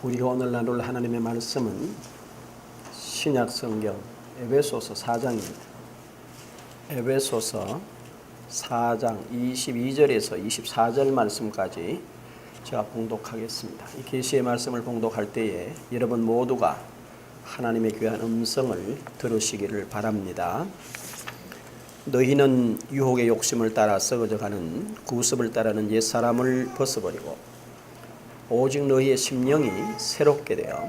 우리가 오늘 나눌 하나님의 말씀은 신약 성경 에베소서 4장입니다. 에베소서 4장 22절에서 24절 말씀까지 제가 봉독하겠습니다. 이 계시의 말씀을 봉독할 때에 여러분 모두가 하나님의 귀한 음성을 들으시기를 바랍니다. 너희는 유혹의 욕심을 따라 썩어져가는 구습을 따르는 옛사람을 벗어버리고 오직 너희의 심령이 새롭게 되어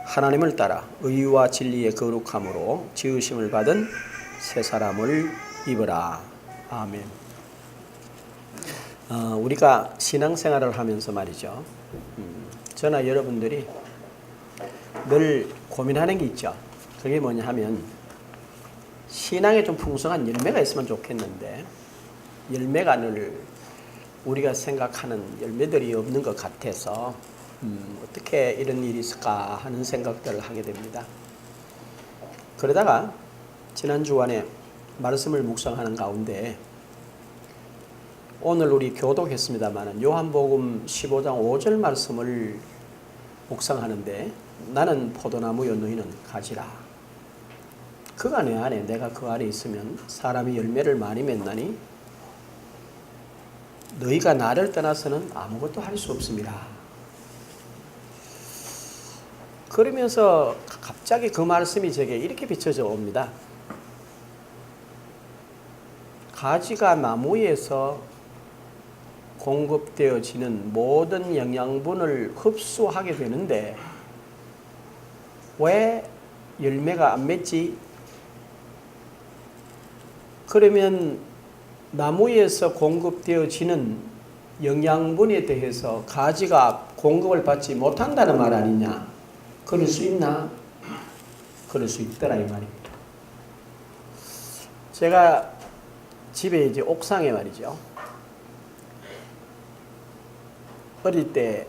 하나님을 따라 의와 진리의 거룩함으로 지으심을 받은 새 사람을 입으라. 아멘. 우리가 신앙생활을 하면서 말이죠. 저나 여러분들이 늘 고민하는 게 있죠. 그게 뭐냐 하면 신앙에 좀 풍성한 열매가 있으면 좋겠는데 열매가 늘 우리가 생각하는 열매들이 없는 것 같아서 어떻게 이런 일이 있을까 하는 생각들을 하게 됩니다. 그러다가 지난 주간에 말씀을 묵상하는 가운데 오늘 우리 교독했습니다만 요한복음 15장 5절 말씀을 묵상하는데 나는 포도나무요 너희는 가지라. 그가 내 안에 내가 그 안에 있으면 사람이 열매를 많이 맺나니 너희가 나를 떠나서는 아무것도 할 수 없습니다. 그러면서 갑자기 그 말씀이 제게 이렇게 비춰져 옵니다. 가지가 나무에서 공급되어지는 모든 영양분을 흡수하게 되는데 왜 열매가 안 맺지? 그러면 나무에서 공급되어지는 영양분에 대해서 가지가 공급을 받지 못한다는 말 아니냐? 그럴 수 있나? 그럴 수 있더라 이 말입니다. 제가 집에 이제 옥상에 말이죠. 어릴 때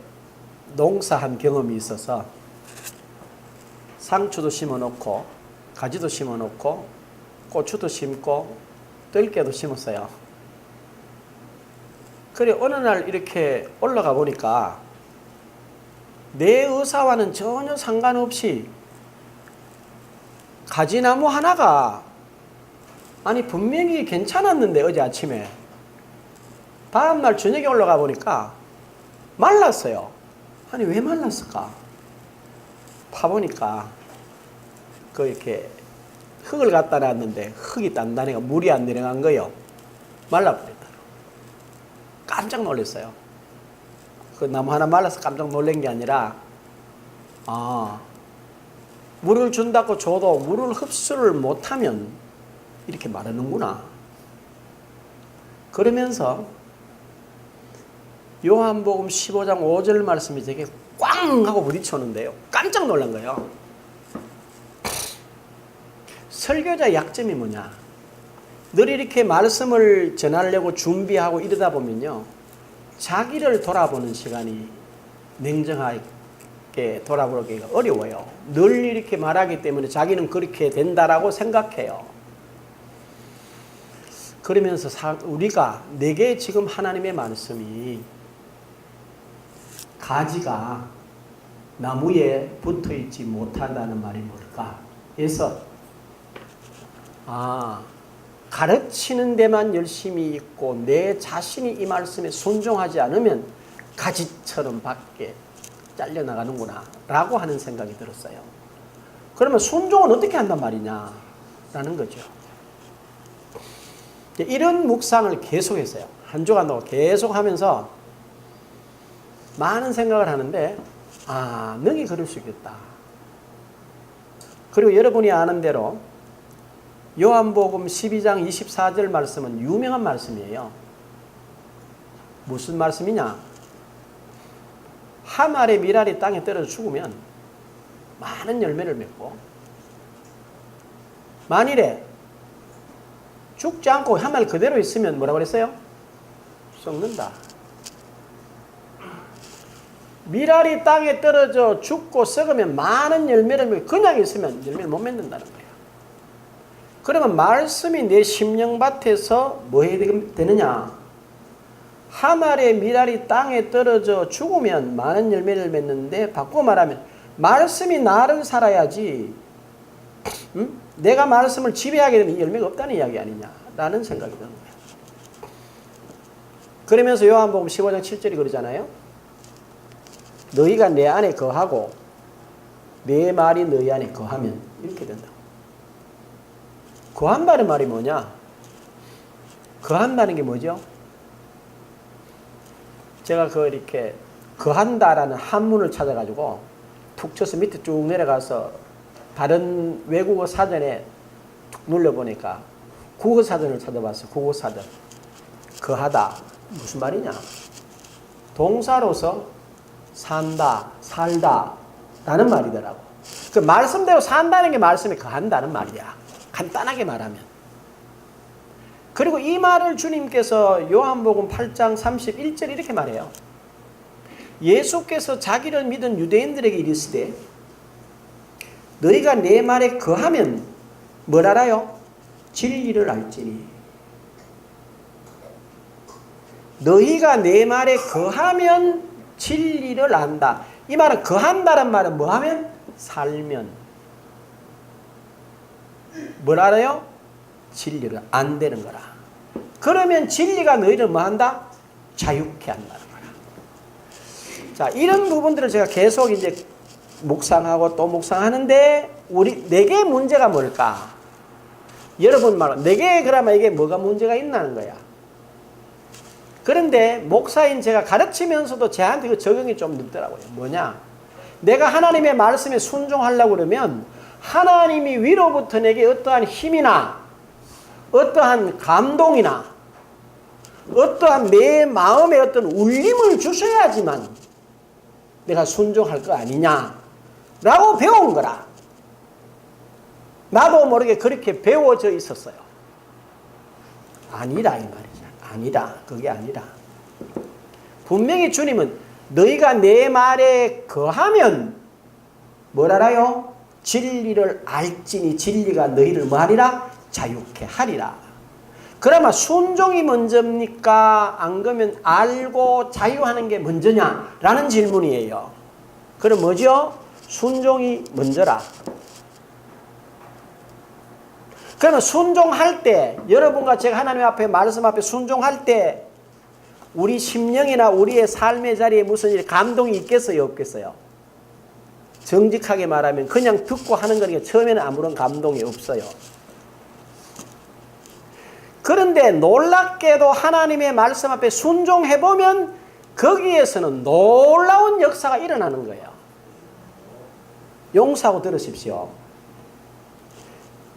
농사한 경험이 있어서 상추도 심어놓고 가지도 심어놓고 고추도 심고 들깨도 심었어요. 그래 어느 날 이렇게 올라가 보니까 내 의사와는 전혀 상관없이 가지나무 하나가 아니 분명히 괜찮았는데 어제 아침에 다음날 저녁에 올라가 보니까 말랐어요. 아니 왜 말랐을까? 파보니까 그 이렇게 흙을 갖다 놨는데 흙이 단단해가 물이 안 내려간 거예요. 말라버렸다. 깜짝 놀랐어요. 그 나무 하나 말라서 깜짝 놀란 게 아니라 물을 준다고 줘도 물을 흡수를 못하면 이렇게 마르는구나. 그러면서 요한복음 15장 5절 말씀이 되게 꽝 하고 부딪혔는데요. 깜짝 놀란 거예요. 설교자 약점이 뭐냐? 늘 이렇게 말씀을 전하려고 준비하고 이러다 보면요. 자기를 돌아보는 시간이 냉정하게 돌아보기가 어려워요. 늘 이렇게 말하기 때문에 자기는 그렇게 된다라고 생각해요. 그러면서 우리가 내게 지금 하나님의 말씀이 가지가 나무에 붙어있지 못한다는 말이 뭘까? 그래서 가르치는 데만 열심히 있고 내 자신이 이 말씀에 순종하지 않으면 가지처럼 밖에 잘려나가는구나 라고 하는 생각이 들었어요. 그러면 순종은 어떻게 한단 말이냐 라는 거죠. 이런 묵상을 계속했어요. 한 주간 동안 계속 하면서 많은 생각을 하는데 능히 그럴 수 있겠다. 그리고 여러분이 아는 대로 요한복음 12장 24절 말씀은 유명한 말씀이에요. 무슨 말씀이냐? 한 알의 밀알이 땅에 떨어져 죽으면 많은 열매를 맺고 만일에 죽지 않고 한 알 그대로 있으면 뭐라고 그랬어요? 썩는다. 밀알이 땅에 떨어져 죽고 썩으면 많은 열매를 맺고 그냥 있으면 열매를 못 맺는다는 거예요. 그러면 말씀이 내 심령밭에서 뭐 해야 되느냐? 하말의 미랄이 땅에 떨어져 죽으면 많은 열매를 맺는데 바꾸어 말하면 말씀이 나를 살아야지, 응? 내가 말씀을 지배하게 되면 열매가 없다는 이야기 아니냐라는 생각이 드는 거예요. 그러면서 요한복음 15장 7절이 그러잖아요. 너희가 내 안에 거하고 내 말이 너희 안에 거하면 이렇게 된다. 거한다는 말이 뭐냐? 거한다는 게 뭐죠? 제가 이렇게 거한다라는 한문을 찾아가지고 툭 쳐서 밑에 쭉 내려가서 다른 외국어 사전에 툭 눌러보니까 국어 사전을 찾아봤어요. 국어 사전. 거하다. 무슨 말이냐? 동사로서 산다, 살다 라는 말이더라고. 그 말씀대로 산다는 게 말씀에 거한다는 말이야. 간단하게 말하면. 그리고 이 말을 주님께서 요한복음 8장 31절 이렇게 말해요. 예수께서 자기를 믿은 유대인들에게 이르시되 너희가 내 말에 거하면 뭘 알아요? 진리를 알지니. 너희가 내 말에 거하면 진리를 안다. 이 말은 거한다는 말은 뭐 하면? 살면. 뭘 알아요? 진리를 안다는 거라. 그러면 진리가 너희를 뭐 한다? 자유케 한다는 거라. 자, 이런 부분들을 제가 계속 이제 묵상하고 또 묵상하는데 내게 문제가 뭘까? 여러분 말로 내게 그러면 이게 뭐가 문제가 있나는 거야. 그런데 목사인 제가 가르치면서도 저한테 그 적용이 좀 늦더라고요. 뭐냐? 내가 하나님의 말씀에 순종하려고 그러면 하나님이 위로부터 내게 어떠한 힘이나 어떠한 감동이나 어떠한 내 마음에 어떤 울림을 주셔야지만 내가 순종할 거 아니냐라고 배운 거라. 나도 모르게 그렇게 배워져 있었어요. 아니라 이 말이죠. 아니다. 그게 아니라. 분명히 주님은 너희가 내 말에 거하면 뭘 알아요? 진리를 알지니 진리가 너희를 뭐 하리라? 자유케 하리라. 그러면 순종이 먼저입니까? 안 그러면 알고 자유하는 게 먼저냐? 라는 질문이에요. 그럼 뭐죠? 순종이 먼저라. 그러면 순종할 때, 여러분과 제가 하나님 앞에 말씀 앞에 순종할 때 우리 심령이나 우리의 삶의 자리에 무슨 일 감동이 있겠어요? 없겠어요? 정직하게 말하면 그냥 듣고 하는 거니까 처음에는 아무런 감동이 없어요. 그런데 놀랍게도 하나님의 말씀 앞에 순종해보면 거기에서는 놀라운 역사가 일어나는 거예요. 용서하고 들으십시오.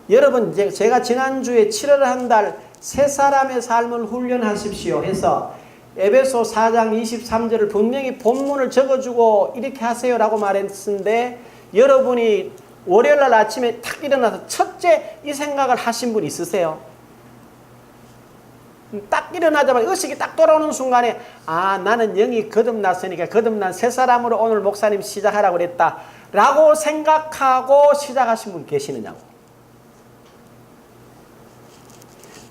여러분, 제가 지난주에 7월 한 달 세 사람의 삶을 훈련하십시오 해서 에베소 4장 23절을 분명히 본문을 적어주고 이렇게 하세요라고 말했는데 여러분이 월요일날 아침에 탁 일어나서 첫째 이 생각을 하신 분 있으세요? 딱 일어나자마자 의식이 딱 돌아오는 순간에 나는 영이 거듭났으니까 거듭난 새 사람으로 오늘 목사님 시작하라고 그랬다 라고 생각하고 시작하신 분 계시느냐고.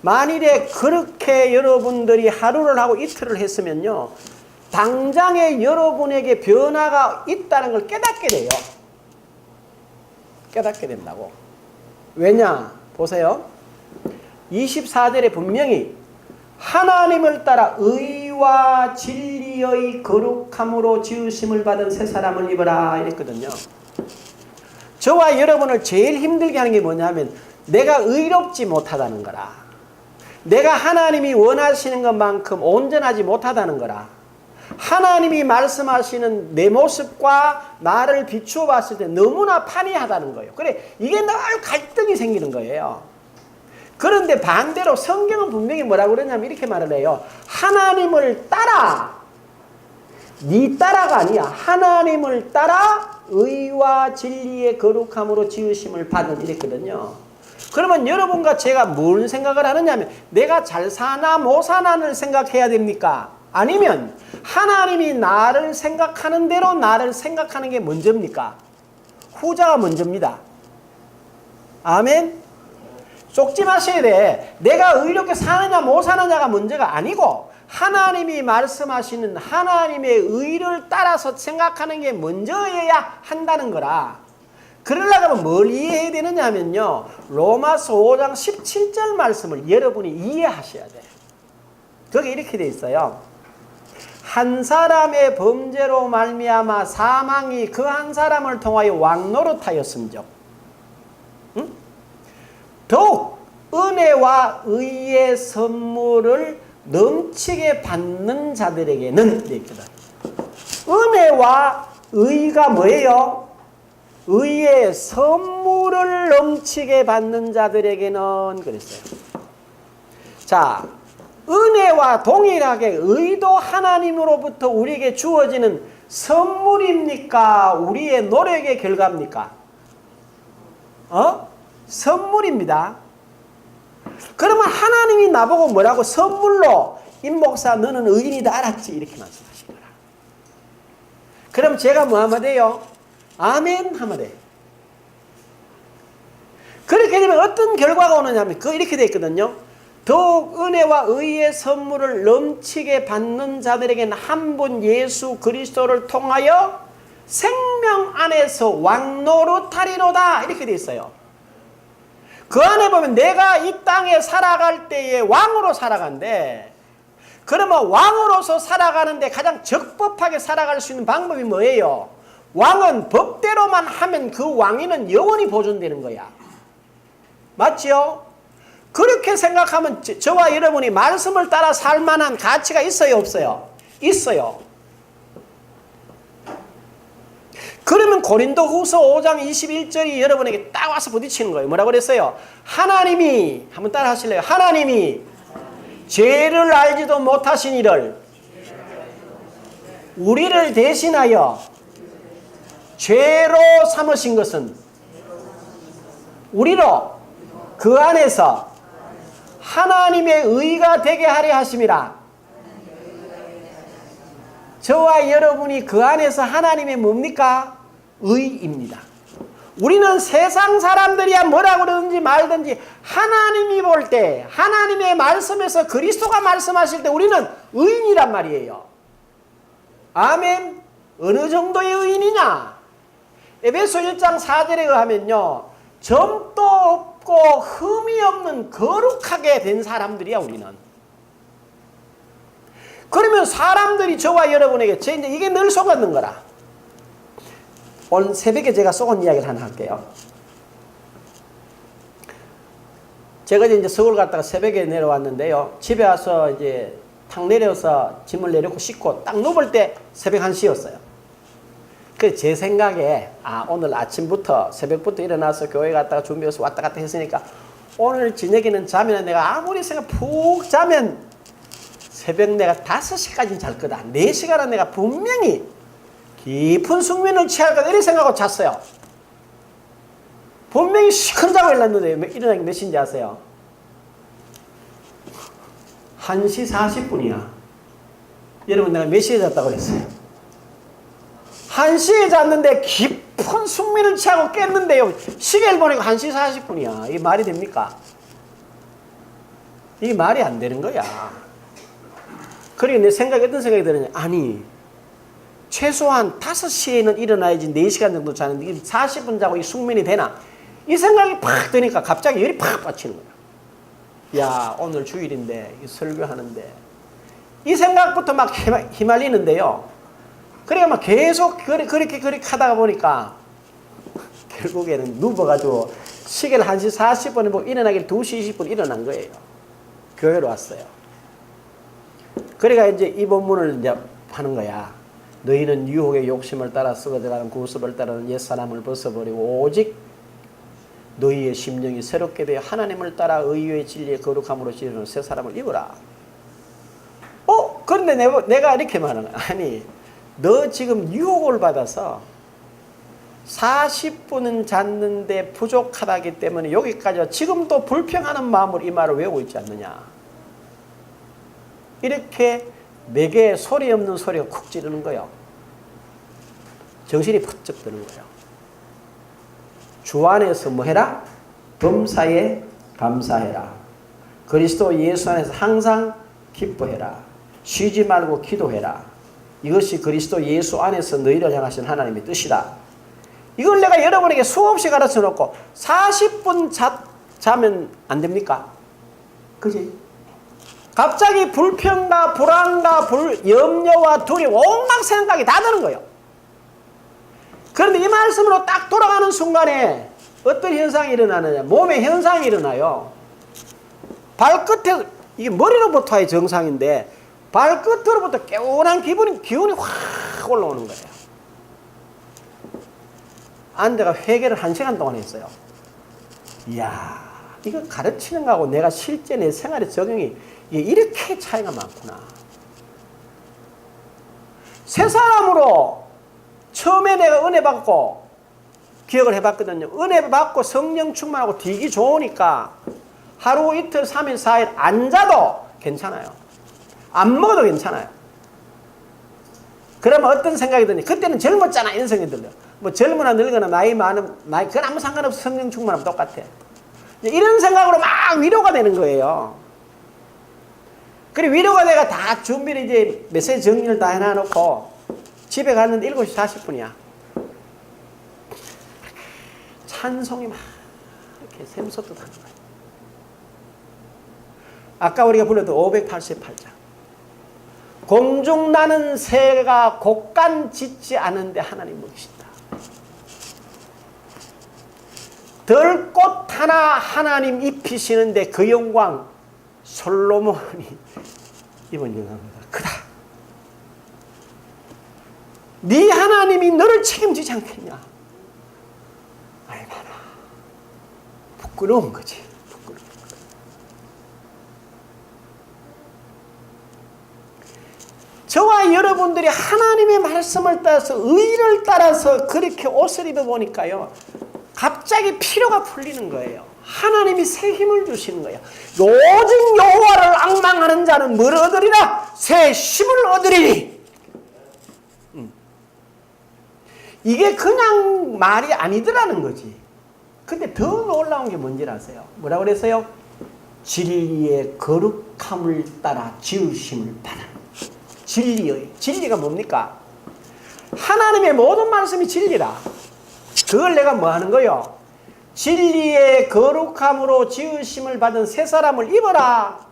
만일에 그렇게 여러분들이 하루를 하고 이틀을 했으면요 당장에 여러분에게 변화가 있다는 걸 깨닫게 돼요. 깨닫게 된다고. 왜냐? 보세요. 24절에 분명히 하나님을 따라 의와 진리의 거룩함으로 지으심을 받은 새 사람을 입어라 이랬거든요. 저와 여러분을 제일 힘들게 하는 게 뭐냐면 내가 의롭지 못하다는 거라. 내가 하나님이 원하시는 것만큼 온전하지 못하다는 거라. 하나님이 말씀하시는 내 모습과 나를 비추어 봤을 때 너무나 판이하다는 거예요. 그래, 이게 늘 갈등이 생기는 거예요. 그런데 반대로 성경은 분명히 뭐라고 그러냐면 이렇게 말을 해요. 하나님을 따라, 네 따라가 아니야. 하나님을 따라 의와 진리의 거룩함으로 지으심을 받은 이랬거든요. 그러면 여러분과 제가 뭘 생각을 하느냐면 내가 잘 사나 못 사나를 생각해야 됩니까? 아니면 하나님이 나를 생각하는 대로 나를 생각하는 게 먼저입니까? 후자가 먼저입니다. 아멘? 속지 마셔야 돼. 내가 의롭게 사느냐 못 사느냐가 문제가 아니고 하나님이 말씀하시는 하나님의 의를 따라서 생각하는 게 먼저여야 한다는 거라. 그러려고 하면 뭘 이해해야 되느냐 하면요, 로마서 5장 17절 말씀을 여러분이 이해하셔야 돼요. 거기 이렇게 돼 있어요. 한 사람의 범죄로 말미암아 사망이 그 한 사람을 통하여 왕노릇하였음즉 더욱 은혜와 의의 선물을 넘치게 받는 자들에게는 있거든. 은혜와 의가 뭐예요? 의의 선물을 넘치게 받는 자들에게는 그랬어요. 자, 은혜와 동일하게 의도 하나님으로부터 우리에게 주어지는 선물입니까? 우리의 노력의 결과입니까? 선물입니다. 그러면 하나님이 나보고 뭐라고? 선물로 임 목사 너는 의인이다 알았지? 이렇게 말씀하신 거라. 그럼 제가 뭐 하면 돼요? 아멘 하면 돼. 그렇게 되면 어떤 결과가 오느냐 하면 이렇게 되어 있거든요. 더욱 은혜와 의의 선물을 넘치게 받는 자들에게는 한 분 예수 그리스도를 통하여 생명 안에서 왕노릇하리로다 이렇게 되어 있어요. 그 안에 보면 내가 이 땅에 살아갈 때에 왕으로 살아간대. 그러면 왕으로서 살아가는데 가장 적법하게 살아갈 수 있는 방법이 뭐예요? 왕은 법대로만 하면 그 왕위는 영원히 보존되는 거야. 맞죠? 그렇게 생각하면 저와 여러분이 말씀을 따라 살 만한 가치가 있어요, 없어요? 있어요. 그러면 고린도후서 5장 21절이 여러분에게 딱 와서 부딪히는 거예요. 뭐라고 그랬어요? 하나님이, 한번 따라 하실래요? 하나님이 죄를 알지도 못하신 이를 우리를 대신하여 죄로 삼으신 것은 우리로 그 안에서 하나님의 의가 되게 하려 하심이라. 저와 여러분이 그 안에서 하나님의 뭡니까? 의입니다. 우리는 세상 사람들이야 뭐라고 그러든지 말든지 하나님이 볼 때, 하나님의 말씀에서 그리스도가 말씀하실 때 우리는 의인이란 말이에요. 아멘. 어느 정도의 의인이냐? 에베소 1장 4절에 의하면요, 점도 없고 흠이 없는 거룩하게 된 사람들이야 우리는. 그러면 사람들이 저와 여러분에게 이제 이게 늘 속았는 거라. 오늘 새벽에 제가 속은 이야기를 하나 할게요. 제가 이제 서울 갔다가 새벽에 내려왔는데요. 집에 와서 이제 탁 내려서 짐을 내려놓고 씻고 딱 누울 때 새벽 1시였어요. 그래서 제 생각에 오늘 아침부터 새벽부터 일어나서 교회 갔다가 준비해서 왔다 갔다 했으니까 오늘 저녁에는 자면 내가 아무리 생각 푹 자면 새벽 내가 5시까지는 잘 거다. 4시간은 내가 분명히 깊은 숙면을 취할 거다. 이렇게 생각하고 잤어요. 분명히 시큰 자고 일어났는데 일어나기 몇 시인지 아세요? 1시 40분이야. 여러분 내가 몇 시에 잤다고 그랬어요? 1시에 잤는데 깊은 숙면을 취하고 깼는데요. 시계를 보니까 1시 40분이야. 이게 말이 됩니까? 이게 말이 안 되는 거야. 그러니까 내 생각에 어떤 생각이 드느냐. 아니 최소한 5시에는 일어나야지 4시간 정도 자는데 40분 자고 이 숙면이 되나? 이 생각이 팍 드니까 갑자기 열이 팍 받치는 거야. 야 오늘 주일인데 설교하는데 이 생각부터 막 휘말리는데요. 그러니까 막 계속 그렇게 하다가 보니까 결국에는 누워가지고 시계를 1시 40분에 보고 일어나길 2시 20분 일어난 거예요. 교회로 왔어요. 그러니까 이제 이 본문을 이제 하는 거야. 너희는 유혹의 욕심을 따라 썩어져가는 구습을 따르는 옛사람을 벗어버리고 오직 너희의 심령이 새롭게 되어 하나님을 따라 의의 진리의 거룩함으로 지르는 새 사람을 입어라. 그런데 내가 이렇게 말하는 거야. 아니 너 지금 유혹을 받아서 40분은 잤는데 부족하다기 때문에 여기까지 지금도 불평하는 마음으로 이 말을 외우고 있지 않느냐. 이렇게 내게 소리 없는 소리가 쿡 찌르는 거예요. 정신이 퍼쩍 드는 거예요. 주 안에서 뭐 해라? 범사에 감사해라. 그리스도 예수 안에서 항상 기뻐해라. 쉬지 말고 기도해라. 이것이 그리스도 예수 안에서 너희를 향하신 하나님의 뜻이다. 이걸 내가 여러분에게 수없이 가르쳐 놓고 40분 자면 안 됩니까? 그지? 갑자기 불평과 불안과 염려와 두려움, 온갖 생각이 다 드는 거예요. 그런데 이 말씀으로 딱 돌아가는 순간에 어떤 현상이 일어나느냐? 몸의 현상이 일어나요. 발끝에, 이게 머리로부터의 정상인데 발끝으로부터 개운한 기운이 확 올라오는 거예요. 앉아가 회개를 1시간 동안 했어요. 이야, 이거 가르치는 거하고 내가 실제 내 생활에 적용이 이렇게 차이가 많구나. 새 사람으로 처음에 내가 은혜 받고 기억을 해봤거든요. 은혜 받고 성령 충만하고 되기 좋으니까 하루 이틀 3일 4일 안 자도 괜찮아요. 안 먹어도 괜찮아요. 그러면 어떤 생각이 드냐? 그때는 젊었잖아 이런 생각이 들려. 뭐 젊으나 늙거나 나이 많은 나이 그건 아무 상관없어. 성령 충만하면 똑같아. 이런 생각으로 막 위로가 되는 거예요. 그리고 위로가 내가 다 준비를 이제 메시지 정리를 다 해놔놓고 집에 갔는데 7시 40분이야. 찬송이 막 이렇게 샘솟듯 하는 거예요. 아까 우리가 불렀던 588장. 공중 나는 새가 곡간 짖지 않은데 하나님 먹이신다. 들꽃 하나 하나님 입히시는데 그 영광 솔로몬이 입은 영광보다 크다. 네 하나님이 너를 책임지지 않겠냐? 얼마나 부끄러운 거지. 부끄러운 거지. 저와 여러분들이 하나님의 말씀을 따라서 의를 따라서 그렇게 옷을 입어보니까요. 갑자기 피로가 풀리는 거예요. 하나님이 새 힘을 주시는 거예요. 오직 여호와를 앙망하는 자는 뭘 얻으리라? 새 힘을 얻으리니. 이게 그냥 말이 아니더라는 거지. 근데 더 놀라운 게 뭔지 아세요? 뭐라고 그랬어요? 진리의 거룩함을 따라 지으심을 받아. 진리가 뭡니까? 하나님의 모든 말씀이 진리라. 그걸 내가 뭐 하는 거요? 진리의 거룩함으로 지으심을 받은 새 사람을 입어라.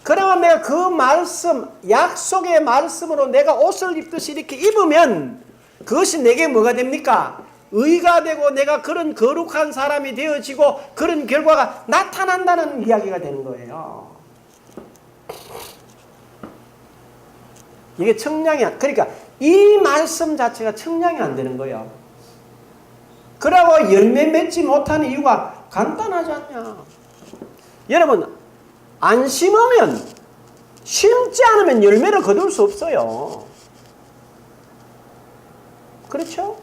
그러면 내가 그 말씀, 약속의 말씀으로 내가 옷을 입듯이 이렇게 입으면 그것이 내게 뭐가 됩니까? 의가 되고 내가 그런 거룩한 사람이 되어지고 그런 결과가 나타난다는 이야기가 되는 거예요. 이게 청량이, 그러니까 이 말씀 자체가 청량이 안 되는 거예요. 그러고 열매 맺지 못하는 이유가 간단하지 않냐. 여러분, 안 심으면, 심지 않으면 열매를 거둘 수 없어요. 그렇죠?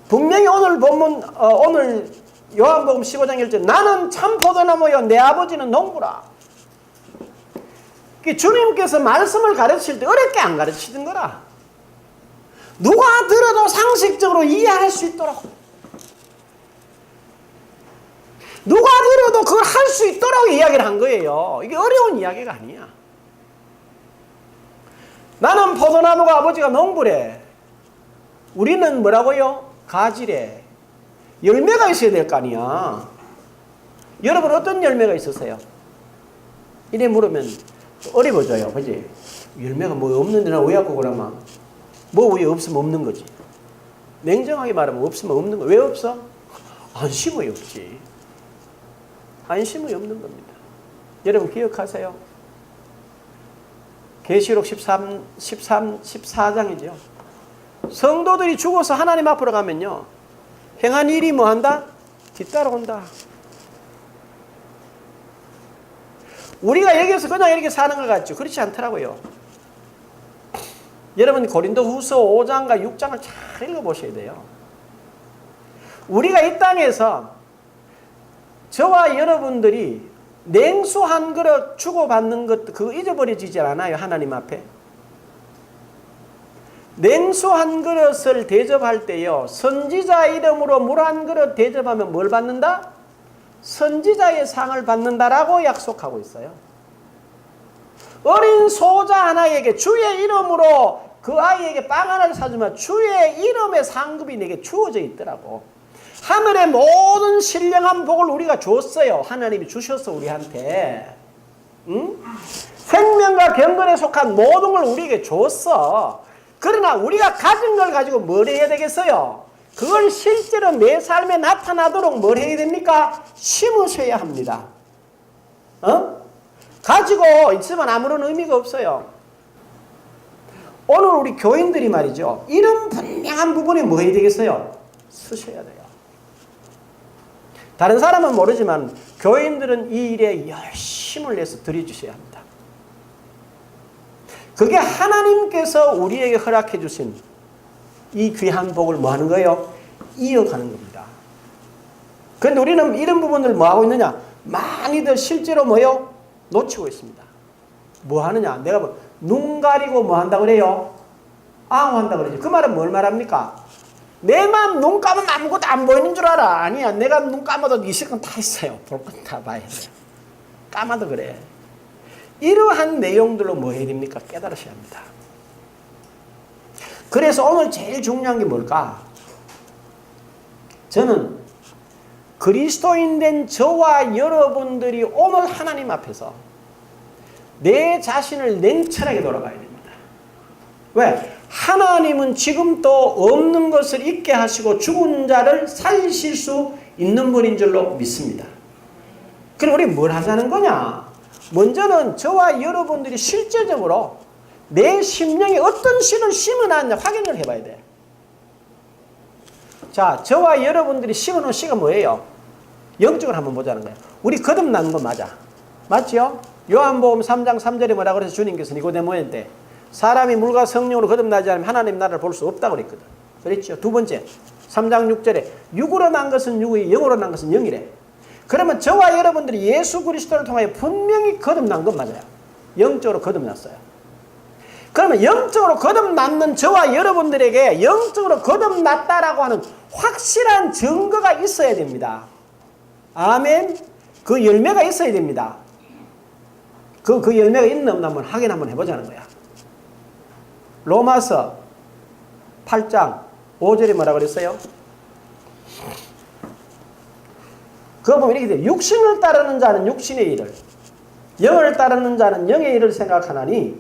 분명히 오늘 본문, 오늘 요한복음 15장 1절, 나는 참 포도나무요 내 아버지는 농부라. 주님께서 말씀을 가르칠 때 어렵게 안 가르치던 거라. 누가 들어도 상식적으로 이해할 수 있도록, 누가 들어도 그걸 할 수 있도록 이야기를 한 거예요. 이게 어려운 이야기가 아니야. 나는 포도나무가 아버지가 농부래. 우리는 뭐라고요? 가지래. 열매가 있어야 될 거 아니야. 여러분 어떤 열매가 있으세요? 이래 물으면 어려워져요. 그지? 열매가 뭐 없는데 나 왜 갖고 그러면 뭐 왜 없으면 없는 거지. 냉정하게 말하면 없으면 없는 거. 왜 없어? 안심이 없지. 안심이 없는 겁니다. 여러분 기억하세요. 계시록 14장이죠. 성도들이 죽어서 하나님 앞으로 가면요. 행한 일이 뭐 한다? 뒤따라온다. 우리가 여기서 그냥 이렇게 사는 것 같죠. 그렇지 않더라고요. 여러분 고린도 후서 5장과 6장을 잘 읽어보셔야 돼요. 우리가 이 땅에서 저와 여러분들이 냉수 한 그릇 주고받는 것 그거 잊어버려지지 않아요. 하나님 앞에. 냉수 한 그릇을 대접할 때요. 선지자 이름으로 물 한 그릇 대접하면 뭘 받는다? 선지자의 상을 받는다라고 약속하고 있어요. 어린 소자 하나에게 주의 이름으로 그 아이에게 빵 하나를 사주면 주의 이름의 상급이 내게 주어져 있더라고. 하늘의 모든 신령한 복을 우리가 줬어요. 하나님이 주셨어 우리한테. 응? 생명과 경건에 속한 모든 걸 우리에게 줬어. 그러나 우리가 가진 걸 가지고 뭘 해야 되겠어요? 그걸 실제로 내 삶에 나타나도록 뭘 해야 됩니까? 심으셔야 합니다. 가지고 있으면 아무런 의미가 없어요. 오늘 우리 교인들이 말이죠. 이런 분명한 부분에 뭐 해야 되겠어요? 쓰셔야 돼요. 다른 사람은 모르지만 교인들은 이 일에 열심을 내서 들여주셔야 합니다. 그게 하나님께서 우리에게 허락해 주신 이 귀한 복을 뭐 하는 거예요? 이어가는 겁니다. 그런데 우리는 이런 부분을 뭐 하고 있느냐? 많이들 실제로 뭐요? 놓치고 있습니다. 뭐 하느냐? 내가 뭐 눈 가리고 뭐 한다 그래요? 한다 그러죠. 그 말은 뭘 말합니까? 내만 눈 감으면 아무것도 안 보이는 줄 알아. 아니야. 내가 눈 감아도 이 시간 다 있어요. 볼 건 다 봐야 돼요. 감아도 그래. 이러한 내용들로 뭐 해야 됩니까? 깨달으셔야 합니다. 그래서 오늘 제일 중요한 게 뭘까? 저는 그리스도인 된 저와 여러분들이 오늘 하나님 앞에서 내 자신을 냉철하게 돌아가야 됩니다. 왜? 하나님은 지금도 없는 것을 있게 하시고 죽은 자를 살리실 수 있는 분인 줄로 믿습니다. 그럼 우리 뭘 하자는 거냐? 먼저는 저와 여러분들이 실제적으로 내 심령에 어떤 씨를 심어놨냐 확인을 해봐야 돼. 자, 저와 여러분들이 심어놓은 씨가 뭐예요? 영적으로 한번 보자는 거예요. 우리 거듭나는 거 맞아. 맞죠? 요한복음 3장 3절에 뭐라 그래서 주님께서 니고데모한테 사람이 물과 성령으로 거듭나지 않으면 하나님 나라를 볼 수 없다고 그랬거든. 그랬죠? 두 번째 3장 6절에 육으로 난 것은 육이, 영으로 난 것은 영이래. 그러면 저와 여러분들이 예수 그리스도를 통하여 분명히 거듭난 건 맞아요. 영적으로 거듭났어요. 그러면 영적으로 거듭났는 저와 여러분들에게 영적으로 거듭났다라고 하는 확실한 증거가 있어야 됩니다. 아멘. 그 열매가 있어야 됩니다. 그 열매가 있나 없나 한번 확인 한번 해보자는 거야. 로마서 8장 5절에 뭐라 그랬어요? 그거 보면 이렇게 돼요. 육신을 따르는 자는 육신의 일을, 영을 따르는 자는 영의 일을 생각하나니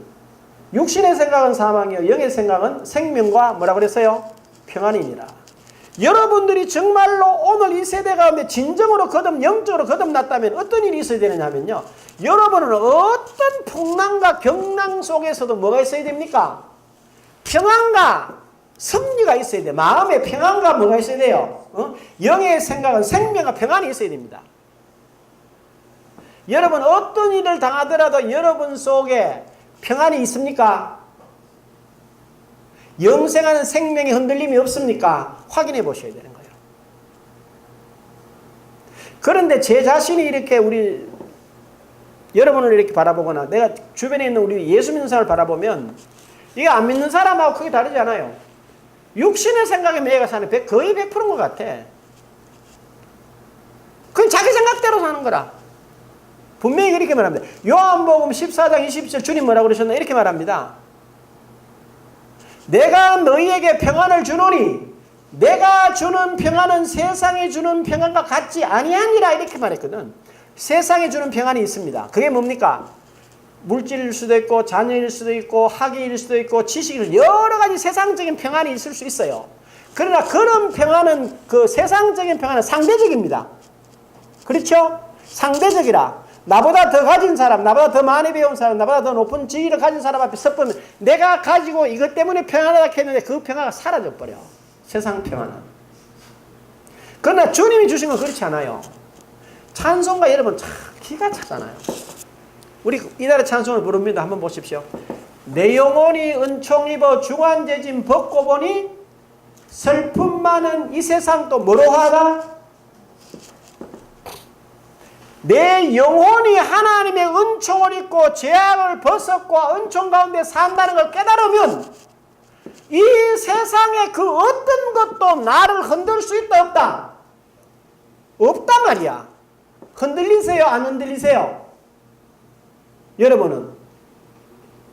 육신의 생각은 사망이요 영의 생각은 생명과 뭐라 그랬어요? 평안이니라. 여러분들이 정말로 오늘 이 세대 가운데 진정으로 영적으로 거듭났다면 어떤 일이 있어야 되느냐 하면요. 여러분은 어떤 풍랑과 경랑 속에서도 뭐가 있어야 됩니까? 평안과 섭리가 있어야 돼요. 마음의 평안과 뭐가 있어야 돼요? 영의 생각은 생명과 평안이 있어야 됩니다. 여러분 어떤 일을 당하더라도 여러분 속에 평안이 있습니까? 영생하는 생명의 흔들림이 없습니까? 확인해 보셔야 되는 거예요. 그런데 제 자신이 이렇게 여러분을 이렇게 바라보거나 내가 주변에 있는 우리 예수 믿는 사람을 바라보면 이게 안 믿는 사람하고 크게 다르지 않아요. 육신의 생각에 매여가 사는 거의 100%인 것 같아. 그건 자기 생각대로 사는 거라. 분명히 그렇게 말합니다. 요한복음 14장 20절 주님 뭐라고 그러셨나? 이렇게 말합니다. 내가 너희에게 평안을 주노니 내가 주는 평안은 세상이 주는 평안과 같지 아니하니라 이렇게 말했거든. 세상에 주는 평안이 있습니다. 그게 뭡니까? 물질일 수도 있고 자녀일 수도 있고 학위일 수도 있고 지식일 여러 가지 세상적인 평안이 있을 수 있어요. 그러나 그런 평안은 그 세상적인 평안은 상대적입니다. 그렇죠? 상대적이라. 나보다 더 가진 사람, 나보다 더 많이 배운 사람, 나보다 더 높은 지위를 가진 사람 앞에 섰보면 내가 가지고 이것 때문에 평안하다 했는데 그 평화가 사라져버려. 세상 평안은. 그러나 주님이 주신 건 그렇지 않아요. 찬송가 여러분 참 기가 차잖아요. 우리 이달의 찬송을 부릅니다. 한번 보십시오. 내 영혼이 은총 입어 중환제짐 벗고 보니 슬픔 많은 이 세상 또 뭐로 하다? 내 영혼이 하나님의 은총을 입고 죄악을 벗었고 은총 가운데 산다는 걸 깨달으면 이 세상의 그 어떤 것도 나를 흔들 수 있다 없다? 없단 말이야. 흔들리세요? 안 흔들리세요? 여러분은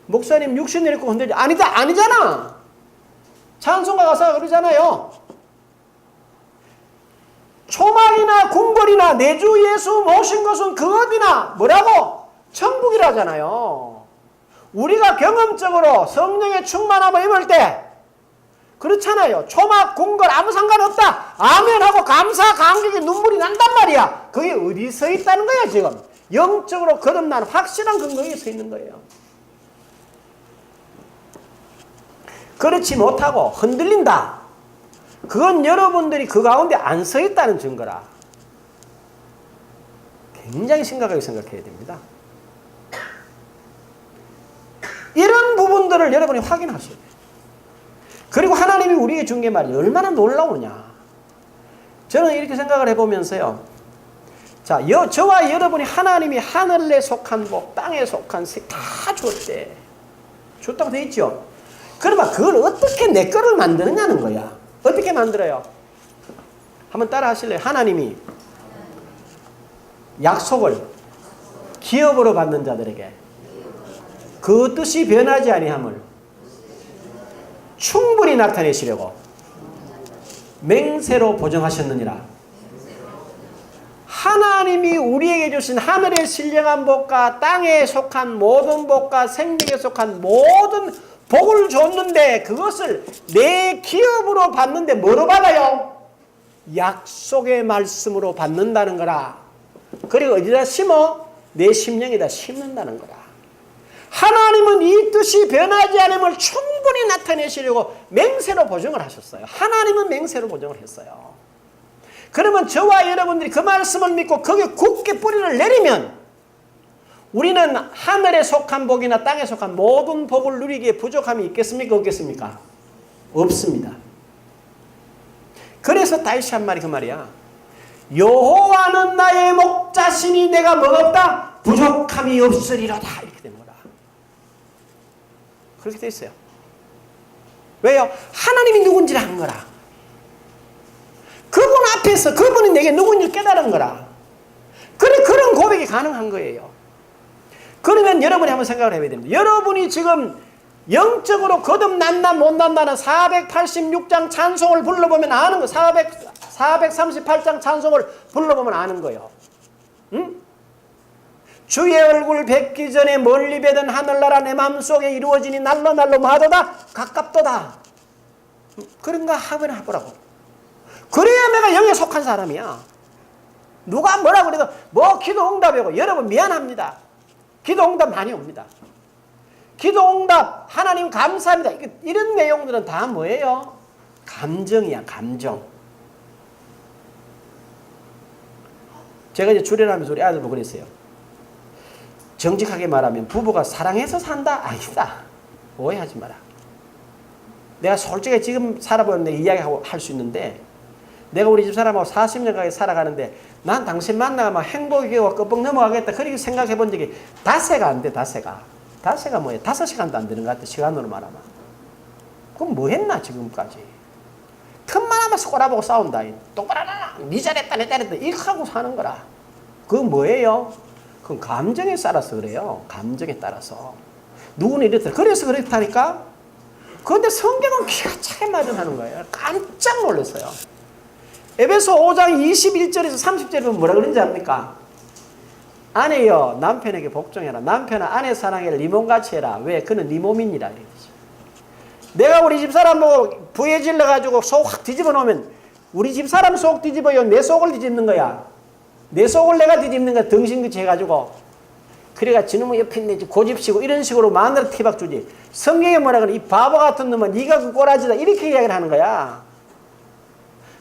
목사님 육신을 입고 흔들지. 아니다, 아니잖아. 찬송가 가사가 그러잖아요. 초막이나 궁궐이나 내 주 예수 모신 것은 그 어디나 뭐라고? 천국이라잖아요. 우리가 경험적으로 성령의 충만함을 입을 때 그렇잖아요. 초막, 궁궐 아무 상관없다. 아멘하고 감사, 감격의 눈물이 난단 말이야. 그게 어디 서 있다는 거야 지금. 영적으로 거듭나는 확실한 근거에 서 있는 거예요. 그렇지 못하고 흔들린다. 그건 여러분들이 그 가운데 안 서 있다는 증거라. 굉장히 심각하게 생각해야 됩니다. 이런 부분들을 여러분이 확인하셔야 돼요. 그리고 하나님이 우리에게 준 게 말이에요. 얼마나 놀라우냐. 저는 이렇게 생각을 해보면서요. 자, 저와 여러분이 하나님이 하늘에 속한 복, 땅에 속한 색 다 줬대. 줬다고 돼 있죠. 그러면 그걸 어떻게 내 거를 만드느냐는 거야. 어떻게 만들어요? 한번 따라 하실래요? 하나님이 약속을 기업으로 받는 자들에게 그 뜻이 변하지 아니함을 충분히 나타내시려고 맹세로 보정하셨느니라. 하나님이 우리에게 주신 하늘의 신령한 복과 땅에 속한 모든 복과 생명에 속한 모든 복을 줬는데 그것을 내 기업으로 받는데 뭐로 받아요? 약속의 말씀으로 받는다는 거라. 그리고 어디다 심어? 내 심령에다 심는다는 거라. 하나님은 이 뜻이 변하지 않음을 충분히 나타내시려고 맹세로 보증을 하셨어요. 하나님은 맹세로 보증을 했어요. 그러면 저와 여러분들이 그 말씀을 믿고 거기에 굳게 뿌리를 내리면 우리는 하늘에 속한 복이나 땅에 속한 모든 복을 누리기에 부족함이 있겠습니까? 없겠습니까? 없습니다. 그래서 다시 한 말이 그 말이야. 여호와는 나의 목자시니 내가 뭐가 없다? 부족함이 없으리로다. 이렇게 된 거라. 그렇게 돼 있어요. 왜요? 하나님이 누군지를 한 거라. 그분 앞에서 그분이 내게 누군지를 깨달은 거라. 그래, 그런 고백이 가능한 거예요. 그러면 여러분이 한번 생각을 해봐야 됩니다. 여러분이 지금 영적으로 거듭났나 못났나는 486장 찬송을 불러보면 아는 거. 438장 찬송을 불러보면 아는 거예요. 응? 주의 얼굴 뵙기 전에 멀리 뵈던 하늘나라 내 마음속에 이루어지니 날로 날로 마도다 가깝도다. 그런가 하면 해보라고. 그래야 내가 영에 속한 사람이야. 누가 뭐라 그래도 뭐 기도 응답이고. 여러분 미안합니다. 기도 응답 많이 옵니다. 기도 응답 하나님 감사합니다. 이런 내용들은 다 뭐예요? 감정이야. 감정. 제가 이제 주례하면서 우리 아들 보고 그랬어요. 정직하게 말하면 부부가 사랑해서 산다? 아니다. 오해하지 마라. 내가 솔직히 지금 살아보는데 이야기하고 할 수 있는데 내가 우리 집 사람하고 40년 가까이 살아가는데 난 당신 만나면 행복이고 끄뻑 넘어가겠다. 그렇게 생각해 본 적이 닷새가 안 돼. 닷새가 뭐예요? 5시간도 안 되는 것 같아. 시간으로 말하면. 그럼 뭐 했나 지금까지. 틈만 하면 꼬라보고 싸운다. 똑바로 하라. 니 잘했다 내 잘했다. 이렇게 하고 사는 거라. 그건 뭐예요? 그건 감정에 따라서 그래요. 감정에 따라서. 누구는 이렇다. 그래서 그렇다니까. 그런데 성경은 기가 차게 마련하는 거예요. 깜짝 놀랐어요. 에베소 5장 21절에서 30절에 보면 뭐라 그런지 압니까? 아내여 남편에게 복종해라. 남편아 아내 사랑해라. 네 몸같이 해라. 왜? 그는 네 몸이니라. 내가 우리 집사람 뭐 부해질러 가지고 속 확 뒤집어 놓으면 우리 집사람 속 뒤집어요? 내 속을 뒤집는 거야. 내 속을 내가 뒤집는 거야. 덩신같이 해가지고. 그래가 지놈의 옆에 있네 고집시고 이런 식으로 마누라 티박 주지. 성경에 뭐라 그래? 이 바보 같은 놈은 네가 그 꼬라지다. 이렇게 이야기를 하는 거야.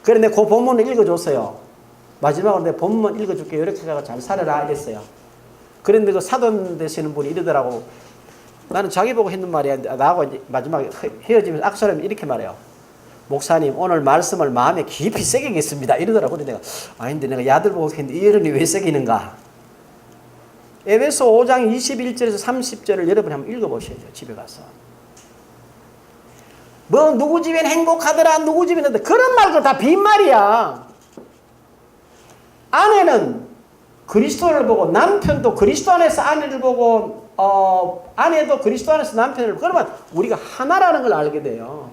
그래 내가 그 본문을 읽어줬어요. 마지막으로 내가 본문 읽어줄게. 이렇게 해서 잘 살아라 이랬어요. 그런데 그 사돈 되시는 분이 이러더라고. 나는 자기 보고 했는 말이야. 나하고 이제 마지막에 헤어지면서 악수하면 이렇게 말해요. 목사님 오늘 말씀을 마음에 깊이 새기겠습니다. 이러더라고. 근데 내가 아닌데 내가 야들 보고 했는데 이런이 왜 새기는가. 에베소 5장 21절에서 30절을 여러분이 한번 읽어보셔야죠. 집에 가서. 뭐 누구 집엔 행복하더라. 누구 집엔 하더라. 그런 말도 다 빈말이야. 아내는 그리스도를 보고 남편도 그리스도 안에서 아내를 보고 아내도 그리스도 안에서 남편을, 그러면 우리가 하나라는 걸 알게 돼요.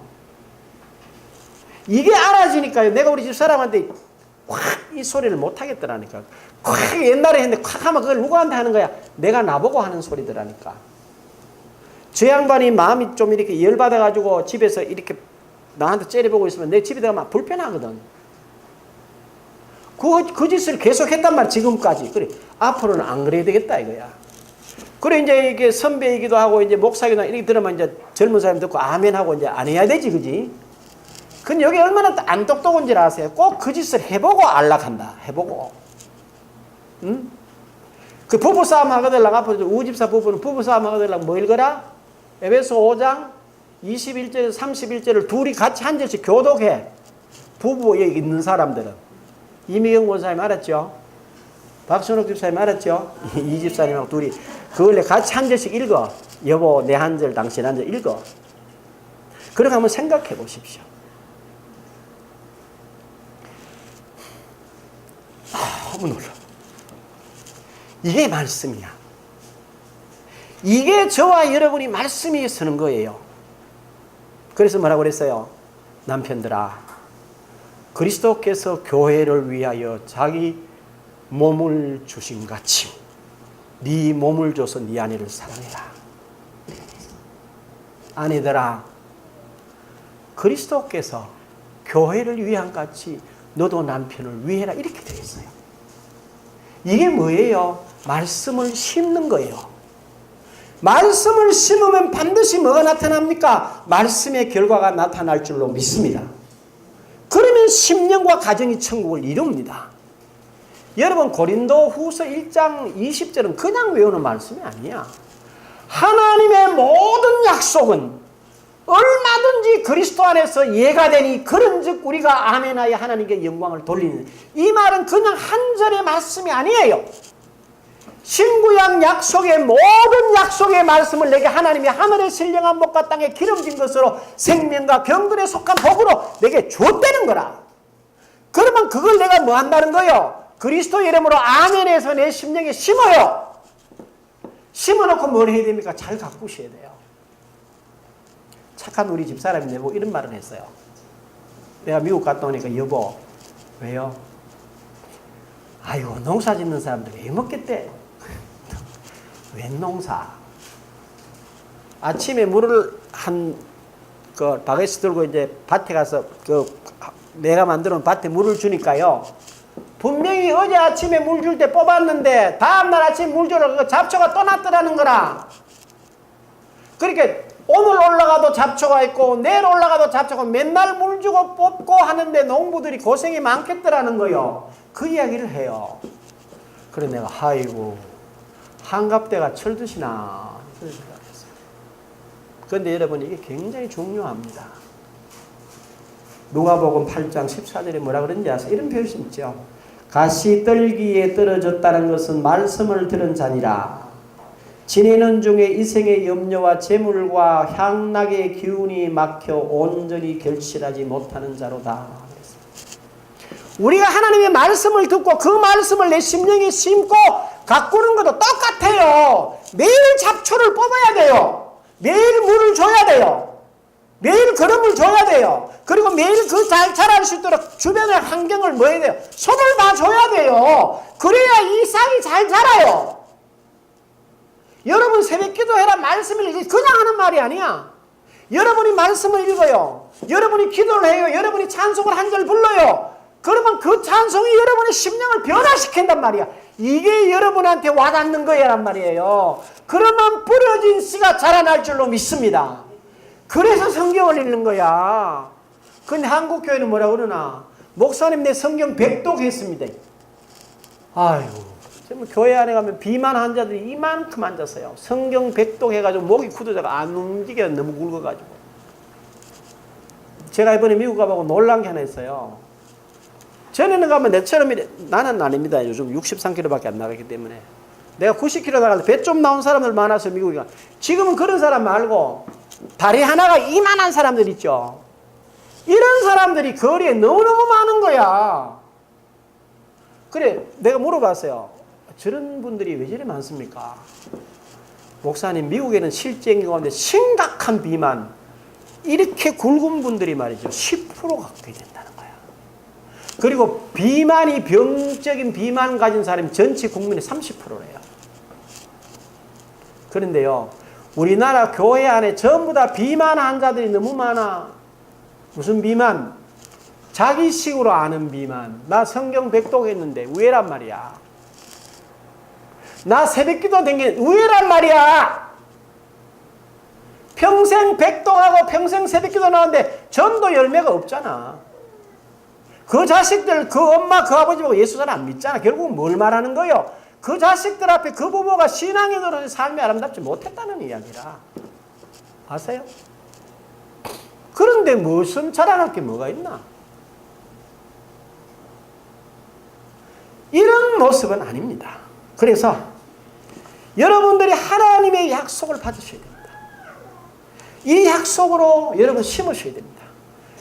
이게 알아지니까요. 내가 우리 집 사람한테 확 이 소리를 못 하겠더라니까. 확 옛날에 했는데 확 하면 그걸 누구한테 하는 거야? 내가 나보고 하는 소리더라니까. 저 양반이 마음이 좀 이렇게 열받아가지고 집에서 이렇게 나한테 째려보고 있으면 내 집에 들어가면 불편하거든. 그 짓을 계속 했단 말이야, 지금까지. 그래, 앞으로는 안 그래야 되겠다, 이거야. 그래, 이제 이게 선배이기도 하고, 이제 목사기도 이렇게 들으면 이제 젊은 사람 듣고 아멘 하고 이제 안 해야 되지, 그지? 근데 여기 얼마나 안 똑똑한지 아세요? 꼭 그 짓을 해보고 안락한다. 해보고. 응? 그 부부싸움 하거들랑 앞으로 우집사 부부는 부부싸움 하거들랑 뭐 읽어라? 에베소 5장 21절, 31절을 둘이 같이 한 절씩 교독해. 부부에 있는 사람들은. 이미경 권사님 알았죠? 박순옥 집사님 알았죠? 이 집사님하고 둘이 그걸 같이 한 절씩 읽어. 여보 내 한 절 당신 한 절 읽어. 그렇게 한번 생각해 보십시오. 너무 놀라. 이게 말씀이야. 이게 저와 여러분이 말씀이 서는 거예요. 그래서 뭐라고 그랬어요? 남편들아, 그리스도께서 교회를 위하여 자기 몸을 주신 같이 네 몸을 줘서 네 아내를 사랑해라. 아내들아, 그리스도께서 교회를 위한 같이 너도 남편을 위해라. 이렇게 되어 있어요. 이게 뭐예요? 말씀을 심는 거예요. 말씀을 심으면 반드시 뭐가 나타납니까? 말씀의 결과가 나타날 줄로 믿습니다. 그러면 심령과 가정이 천국을 이룹니다. 여러분 고린도 후서 1장 20절은 그냥 외우는 말씀이 아니야. 하나님의 모든 약속은 얼마든지 그리스도 안에서 이해가 되니 그런즉 우리가 아멘하여 하나님께 영광을 돌리는, 이 말은 그냥 한 절의 말씀이 아니에요. 신구약 약속의 모든 약속의 말씀을 내게 하나님이 하늘의 신령한 목과 땅에 기름진 것으로 생명과 경건에 속한 복으로 내게 주었다는 거라. 그러면 그걸 내가 뭐 한다는 거예요? 그리스도 이름으로 아멘해서 내 심령에 심어요. 심어놓고 뭘 해야 됩니까? 잘 가꾸셔야 돼요. 착한 우리 집사람이 내보고 이런 말을 했어요. 내가 미국 갔다 오니까 여보 왜요? 아이고 농사 짓는 사람들 왜 먹겠대? 웬 농사? 아침에 물을 그 바게트 들고 이제 밭에 가서 내가 만들어 놓은 밭에 물을 주니까요. 분명히 어제 아침에 물 줄 때 뽑았는데 다음날 아침에 물 주러 그 잡초가 떠났더라는 거라. 그렇게 오늘 올라가도 잡초가 있고 내일 올라가도 잡초가, 맨날 물 주고 뽑고 하는데 농부들이 고생이 많겠더라는 거요. 그 이야기를 해요. 그래 내가 아이고 한갑대가 철드시나 그런 생각했어요. 그런데 여러분 이게 굉장히 중요합니다. 누가복음 8장 14절에 뭐라 그런지 아세요? 이런 표현이 있죠. 가시떨기에 떨어졌다는 것은 말씀을 들은 자니라. 지내는 중에 이생의 염려와 재물과 향락의 기운이 막혀 온전히 결실하지 못하는 자로다. 우리가 하나님의 말씀을 듣고 그 말씀을 내 심령에 심고 가꾸는 것도 똑같아요. 매일 잡초를 뽑아야 돼요. 매일 물을 줘야 돼요. 매일 거름을 줘야 돼요. 그리고 매일 그 잘 자랄 수 있도록 주변의 환경을 뭐 해야 돼요? 손을 봐줘야 돼요. 그래야 이 싹이 잘 자라요. 여러분 새벽 기도해라 말씀을 읽어, 그냥 하는 말이 아니야. 여러분이 말씀을 읽어요. 여러분이 기도를 해요. 여러분이 찬송을 한 절 불러요. 그러면 그 찬송이 여러분의 심령을 변화시킨단 말이야. 이게 여러분한테 와닿는 거야란 말이에요. 그러면 뿌려진 씨가 자라날 줄로 믿습니다. 그래서 성경을 읽는 거야. 근데 한국 교회는 뭐라 그러나? 목사님 내 성경 백독했습니다. 아유, 지금 교회 안에 가면 비만 환자들이 이만큼 앉았어요. 성경 백독해가지고 목이 굳어져가 안 움직여. 너무 굵어가지고. 제가 이번에 미국 가보고 놀란 게 하나 있어요. 전에는 가면 내처럼 나는 아닙니다. 요즘 63kg밖에 안 나가기 때문에. 내가 90kg 나갈 때 배 좀 나온 사람들 많아서 미국에 가. 지금은 그런 사람 말고 다리 하나가 이만한 사람들 있죠. 이런 사람들이 거리에 너무너무 많은 거야. 그래 내가 물어봤어요. 저런 분들이 왜 저리 많습니까? 목사님, 미국에는 실제인 가운데 심각한 비만, 이렇게 굵은 분들이 말이죠, 10% 갖게 된다는 거야. 그리고 비만이 병적인 비만 가진 사람이 전체 국민의 30%래요. 그런데요, 우리나라 교회 안에 전부 다 비만 환자들이 너무 많아. 무슨 비만? 자기식으로 아는 비만. 나 성경 백독했는데 왜란 말이야. 나 새벽기도 된 게 왜란 말이야. 평생 백독하고 평생 새벽기도 나왔는데 전도 열매가 없잖아. 그 자식들, 그 엄마, 그 아버지 보고 예수 잘 안 믿잖아. 결국은 뭘 말하는 거예요? 그 자식들 앞에 그 부모가 신앙에 들어서 삶이 아름답지 못했다는 이야기라. 아세요? 그런데 무슨 자랑할 게 뭐가 있나? 이런 모습은 아닙니다. 그래서 여러분들이 하나님의 약속을 받으셔야 됩니다. 이 약속으로 여러분 심으셔야 됩니다.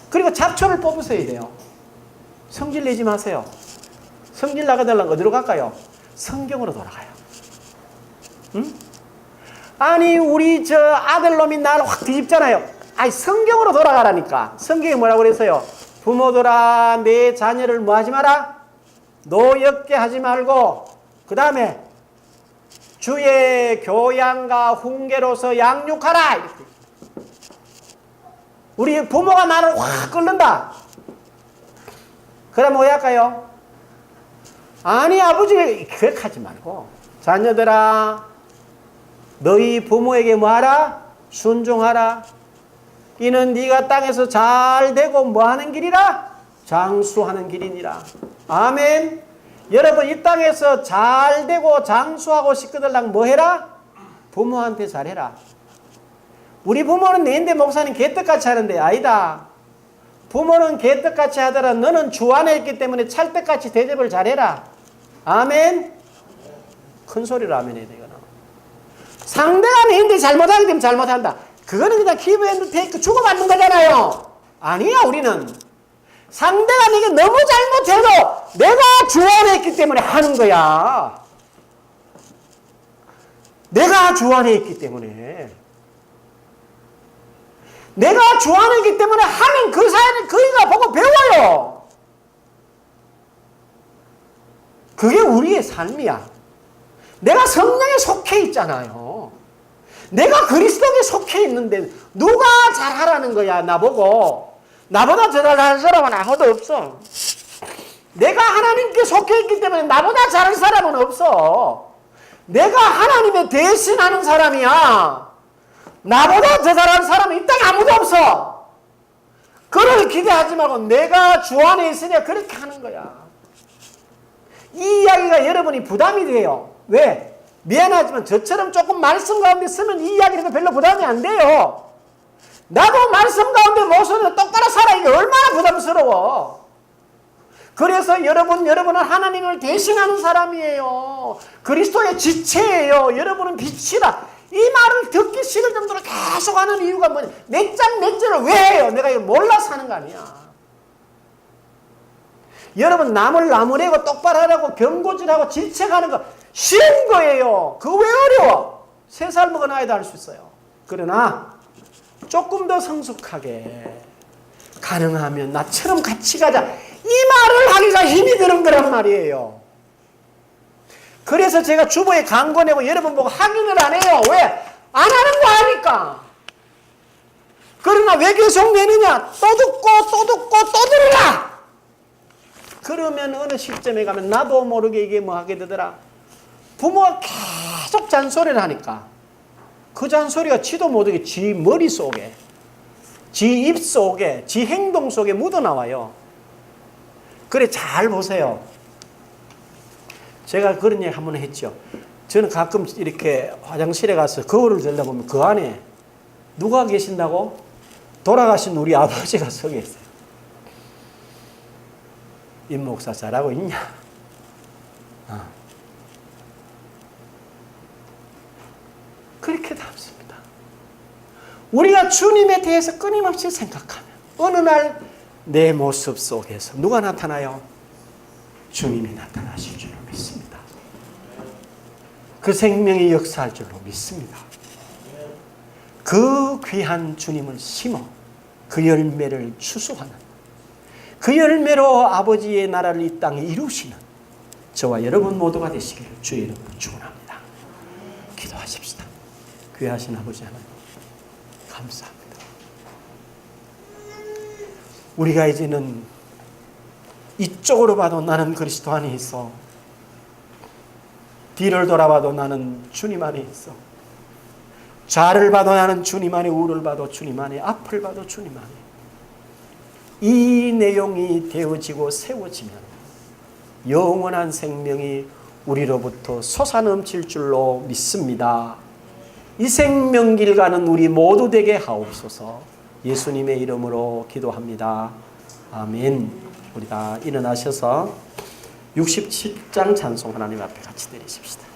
그리고 잡초를 뽑으셔야 돼요. 성질 내지 마세요. 성질 나가달라는 거 어디로 갈까요? 성경으로 돌아가요. 응? 아니 우리 저 아들놈이 나를 확 뒤집잖아요. 아니 성경으로 돌아가라니까. 성경이 뭐라고 그랬어요? 부모들아 내 자녀를 뭐 하지 마라? 노엽게 하지 말고 그 다음에 주의 교양과 훈계로서 양육하라. 이렇게. 우리 부모가 나를 확 끌는다. 그럼 뭐 할까요? 아니 아버지 그렇게 하지 말고 자녀들아 너희 부모에게 뭐하라? 순종하라. 이는 네가 땅에서 잘 되고 뭐하는 길이라? 장수하는 길이니라. 아멘. 여러분 이 땅에서 잘 되고 장수하고 싶거들랑 뭐 해라? 부모한테 잘해라. 우리 부모는 내인데 목사님 개떡같이 하는데 아니다. 부모는 개떡같이 하더라. 너는 주 안에 있기 때문에 찰떡같이 대접을 잘해라. 아멘. 큰 소리로 아멘 해야 되거나. 상대가 내인데 잘못하게 되면 잘못한다. 그거는 그냥 기브 앤드 테이크 주고받는 거잖아요. 아니야 우리는. 상대가 내게 너무 잘못해도 내가 주 안에 있기 때문에 하는 거야. 내가 주 안에 있기 때문에. 내가 주 안에 있기 때문에 하면 그 사연을 그이가 보고 배워요. 그게 우리의 삶이야. 내가 성령에 속해 있잖아요. 내가 그리스도에 속해 있는데 누가 잘하라는 거야 나보고. 나보다 더 잘하는 사람은 아무도 없어. 내가 하나님께 속해 있기 때문에 나보다 잘하는 사람은 없어. 내가 하나님의 대신하는 사람이야. 나보다 더 잘하는 사람은 이 땅에 아무도 없어. 그걸 기대하지 말고 내가 주 안에 있으니까 그렇게 하는 거야. 이 이야기가 여러분이 부담이 돼요. 왜? 미안하지만 저처럼 조금 말씀 가운데 쓰면 이 이야기는 별로 부담이 안 돼요. 나도 말씀 가운데 모습을 똑바로 살아. 이게 얼마나 부담스러워. 그래서 여러분은 하나님을 대신하는 사람이에요. 그리스도의 지체예요. 여러분은 빛이다. 이 말을 듣기 싫을 정도로 계속 하는 이유가 뭐냐. 몇 장 몇 절을 왜 해요? 내가 이거 몰라서 하는 거 아니야. 여러분 남을 나무래고 똑바로 하라고 경고질하고 질책하는 거 쉬운 거예요. 그거 왜 어려워? 3살 먹은 아이도 할 수 있어요. 그러나 조금 더 성숙하게 가능하면 나처럼 같이 가자. 이 말을 하기가 힘이 드는 거란 말이에요. 그래서 제가 주보에 광고 내고 여러분 보고 확인을 안 해요. 왜? 안 하는 거 아니까. 그러나 왜 계속 내느냐? 또 듣고 또 들으라. 그러면 어느 시점에 가면 나도 모르게 이게 뭐 하게 되더라. 부모가 계속 잔소리를 하니까 그 잔소리가 지도 모르게 지 머릿속에, 지 입속에, 지 행동 속에 묻어나와요. 그래 잘 보세요. 제가 그런 얘기 한번 했죠. 저는 가끔 이렇게 화장실에 가서 거울을 들다 보면 그 안에 누가 계신다고? 돌아가신 우리 아버지가 서 계세요. 임 목사 잘하고 있냐? 그렇게 답습니다. 우리가 주님에 대해서 끊임없이 생각하면 어느 날 내 모습 속에서 누가 나타나요? 주님이 나타나실 줄로 믿습니다. 그 생명이 역사할 줄로 믿습니다. 그 귀한 주님을 심어 그 열매를 추수하는, 그 열매로 아버지의 나라를 이 땅에 이루시는 저와 여러분 모두가 되시기를 주의 이름으로 축원합니다. 기도하십시다. 귀하신 아버지 하나님, 감사합니다. 우리가 이제는 이쪽으로 봐도 나는 그리스도 안에 있어, 뒤를 돌아봐도 나는 주님 안에 있어, 좌를 봐도 나는 주님 안에, 우를 봐도 주님 안에, 앞을 봐도 주님 안에, 이 내용이 되어지고 세워지면 영원한 생명이 우리로부터 솟아넘칠 줄로 믿습니다. 이 생명길 가는 우리 모두 되게 하옵소서. 예수님의 이름으로 기도합니다. 아멘. 우리 다 일어나셔서 67장 찬송 하나님 앞에 같이 드리십시다.